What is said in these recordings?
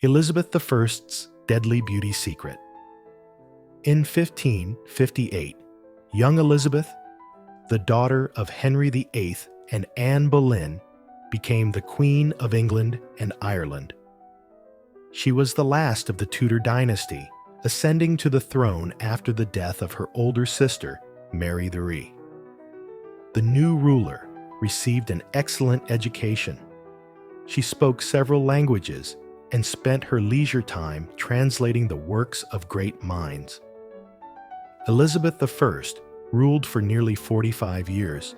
Elizabeth I's deadly beauty secret. In 1558, young Elizabeth, the daughter of Henry VIII and Anne Boleyn, became the Queen of England and Ireland. She was the last of the Tudor dynasty, ascending to the throne after the death of her older sister, Mary VIII. The new ruler received an excellent education. She spoke several languages and spent her leisure time translating the works of great minds. Elizabeth I ruled for nearly 45 years,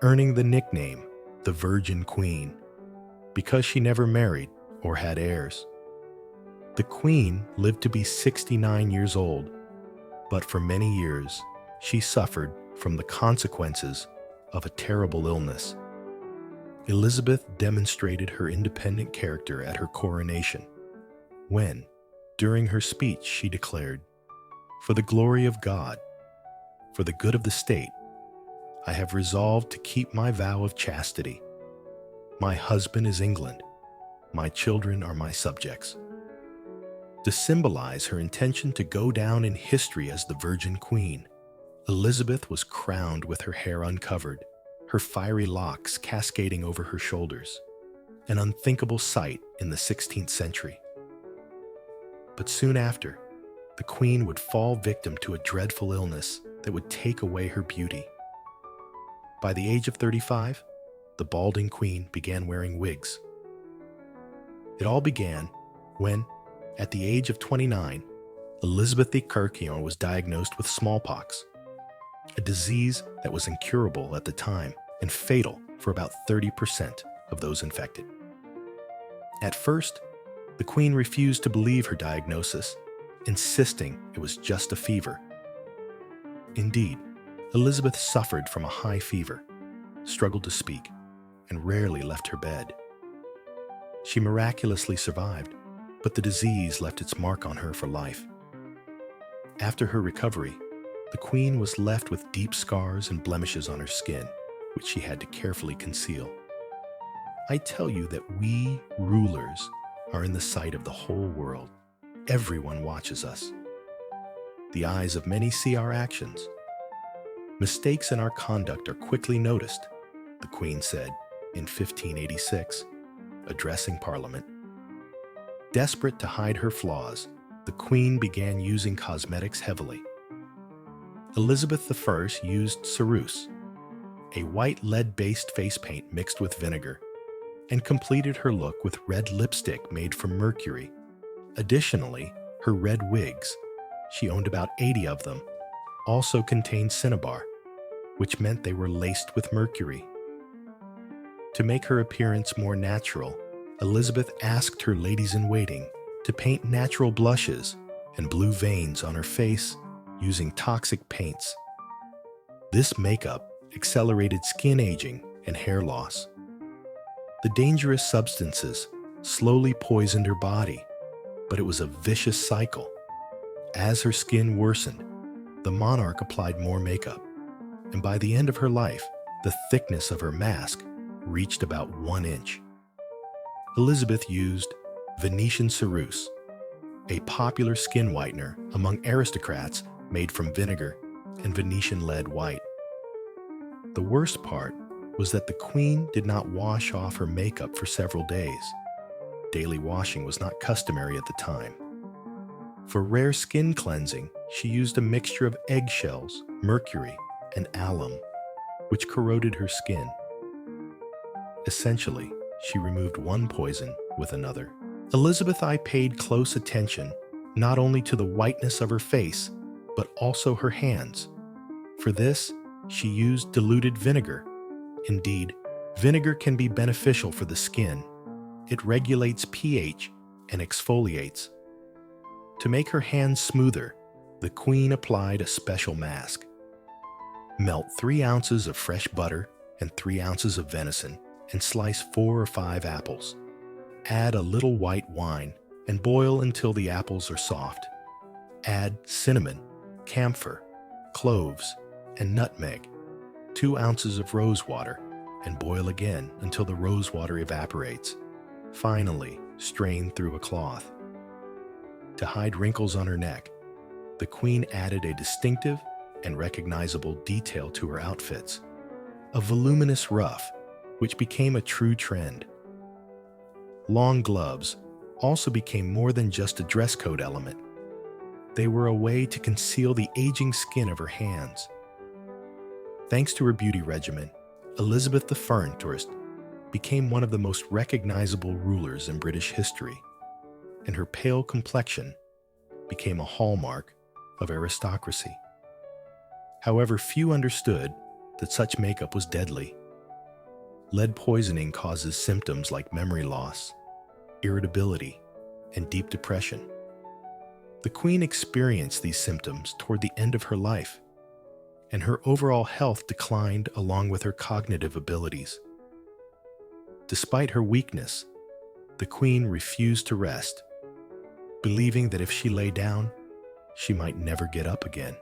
earning the nickname the Virgin Queen, because she never married or had heirs. The Queen lived to be 69 years old, but for many years she suffered from the consequences of a terrible illness. Elizabeth demonstrated her independent character at her coronation, when, during her speech, she declared, "For the glory of God, for the good of the state, I have resolved to keep my vow of chastity. My husband is England, my children are my subjects." To symbolize her intention to go down in history as the Virgin Queen, Elizabeth was crowned with her hair uncovered, her fiery locks cascading over her shoulders, an unthinkable sight in the 16th century. But soon after, the Queen would fall victim to a dreadful illness that would take away her beauty. By the age of 35, the balding Queen began wearing wigs. It all began when, at the age of 29, Elizabeth I was diagnosed with smallpox, a disease that was incurable at the time and fatal for about 30% of those infected. At first, the Queen refused to believe her diagnosis, insisting it was just a fever. Indeed, Elizabeth suffered from a high fever, struggled to speak, and rarely left her bed. She miraculously survived, but the disease left its mark on her for life. After her recovery, the Queen was left with deep scars and blemishes on her skin, which she had to carefully conceal. I tell you that we rulers are in the sight of the whole world. Everyone watches us. The eyes of many see our actions. Mistakes in our conduct are quickly noticed, the Queen said in 1586, addressing Parliament. Desperate to hide her flaws, the Queen began using cosmetics heavily. Elizabeth I used ceruse, a white lead-based face paint mixed with vinegar, and completed her look with red lipstick made from mercury. Additionally, her red wigs, she owned about 80 of them, also contained cinnabar, which meant they were laced with mercury. To make her appearance more natural, Elizabeth asked her ladies-in-waiting to paint natural blushes and blue veins on her face using toxic paints. This makeup accelerated skin aging and hair loss. The dangerous substances slowly poisoned her body, but it was a vicious cycle. As her skin worsened, the monarch applied more makeup, and by the end of her life, the thickness of her mask reached about 1 inch. Elizabeth used Venetian ceruse, a popular skin whitener among aristocrats made from vinegar and Venetian lead white. The worst part was that the Queen did not wash off her makeup for several days. Daily washing was not customary at the time. For rare skin cleansing, she used a mixture of eggshells, mercury, and alum, which corroded her skin. Essentially, she removed one poison with another. Elizabeth I paid close attention not only to the whiteness of her face, but also her hands. For this, she used diluted vinegar. Indeed, vinegar can be beneficial for the skin. It regulates pH and exfoliates. To make her hands smoother, the Queen applied a special mask. Melt 3 ounces of fresh butter and 3 ounces of venison and slice 4 or 5 apples. Add a little white wine and boil until the apples are soft. Add cinnamon, camphor, cloves, and nutmeg, 2 ounces of rose water, and boil again until the rose water evaporates. Finally, strained through a cloth. To hide wrinkles on her neck, the queen added a distinctive and recognizable detail to her outfits, a voluminous ruff, which became a true trend. Long gloves also became more than just a dress code element. They were a way to conceal the aging skin of her hands. Thanks to her beauty regimen, Elizabeth I became one of the most recognizable rulers in British history, and her pale complexion became a hallmark of aristocracy. However, few understood that such makeup was deadly. Lead poisoning causes symptoms like memory loss, irritability, and deep depression. The queen experienced these symptoms toward the end of her life, and her overall health declined along with her cognitive abilities. Despite her weakness, the queen refused to rest, believing that if she lay down, she might never get up again.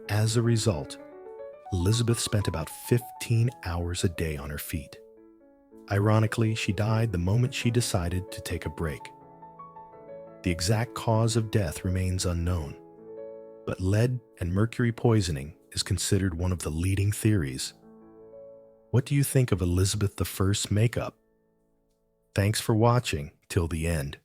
As a result, Elizabeth spent about 15 hours a day on her feet. Ironically, she died the moment she decided to take a break. The exact cause of death remains unknown, but lead and mercury poisoning is considered one of the leading theories. What do you think of Elizabeth I's makeup? Thanks for watching till the end.